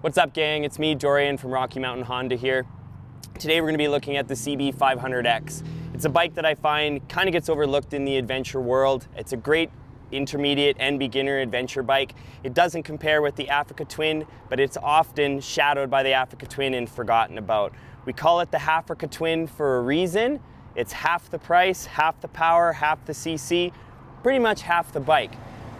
What's up, gang? It's me, Dorian from Rocky Mountain Honda here. Today we're going to be looking at the CB500X. It's a bike that I find kind of gets overlooked in the adventure world. It's a great intermediate and beginner adventure bike. It doesn't compare with the Africa Twin, but it's often shadowed by the Africa Twin and forgotten about. We call it the Africa Twin for a reason. It's half the price, half the power, half the CC, pretty much half the bike,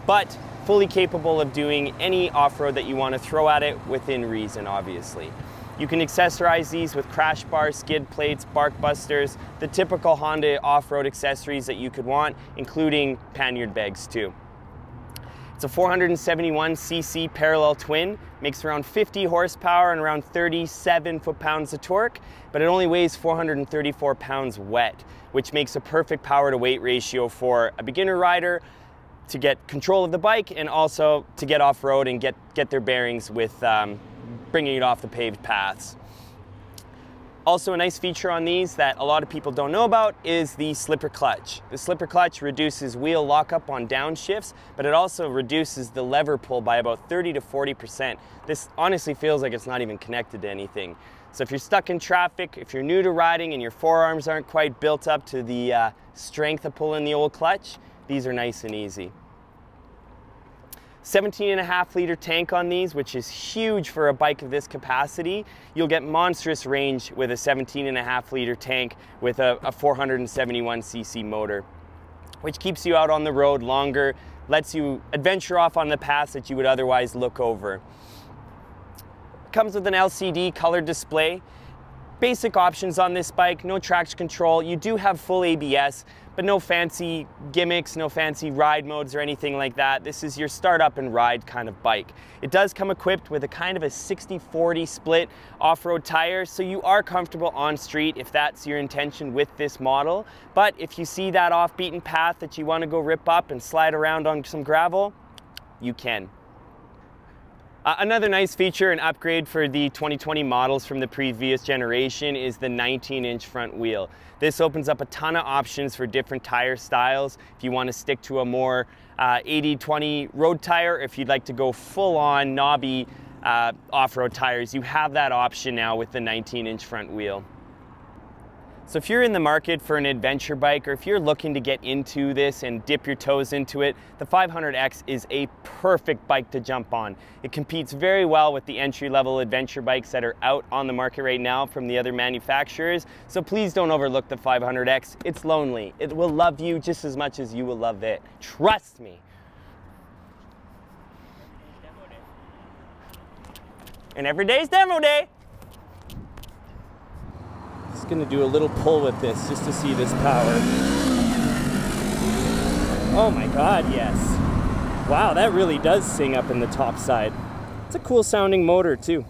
but fully capable of doing any off-road that you want to throw at it within reason, obviously. You can accessorize these with crash bars, skid plates, bark busters, the typical Honda off-road accessories that you could want, including pannier bags too. It's a 471cc parallel twin, makes around 50 horsepower and around 37 foot-pounds of torque, but it only weighs 434 pounds wet, which makes a perfect power to weight ratio for a beginner rider to get control of the bike and also to get off-road and get their bearings with bringing it off the paved paths. Also, a nice feature on these that a lot of people don't know about is the slipper clutch. The slipper clutch reduces wheel lockup on downshifts, but it also reduces the lever pull by about 30 to 40%. This honestly feels like it's not even connected to anything. So if you're stuck in traffic, if you're new to riding and your forearms aren't quite built up to the strength of pulling the old clutch, these are nice and easy. 17.5 liter tank on these, which is huge for a bike of this capacity. You'll get monstrous range with a 17.5 liter tank with a 471cc motor, which keeps you out on the road longer, lets you adventure off on the paths that you would otherwise look over. Comes with an LCD color display. Basic options on this bike, no traction control. You do have full ABS, but no fancy gimmicks, no fancy ride modes or anything like that. This is your start up and ride kind of bike. It does come equipped with a kind of a 60-40 split off-road tire, so you are comfortable on street if that's your intention with this model. But if you see that off-beaten path that you want to go rip up and slide around on some gravel, you can. Another nice feature and upgrade for the 2020 models from the previous generation is the 19-inch front wheel. This opens up a ton of options for different tire styles. If you want to stick to a more 80-20 road tire, if you'd like to go full-on knobby off-road tires, you have that option now with the 19-inch front wheel. So if you're in the market for an adventure bike, or if you're looking to get into this and dip your toes into it, the 500X is a perfect bike to jump on. It competes very well with the entry-level adventure bikes that are out on the market right now from the other manufacturers. So please don't overlook the 500X. It's lonely. It will love you just as much as you will love it. Trust me. And every day's demo day. Just gonna do a little pull with this just to see this power. Oh my God, yes. Wow, that really does sing up in the top side. It's a cool sounding motor too.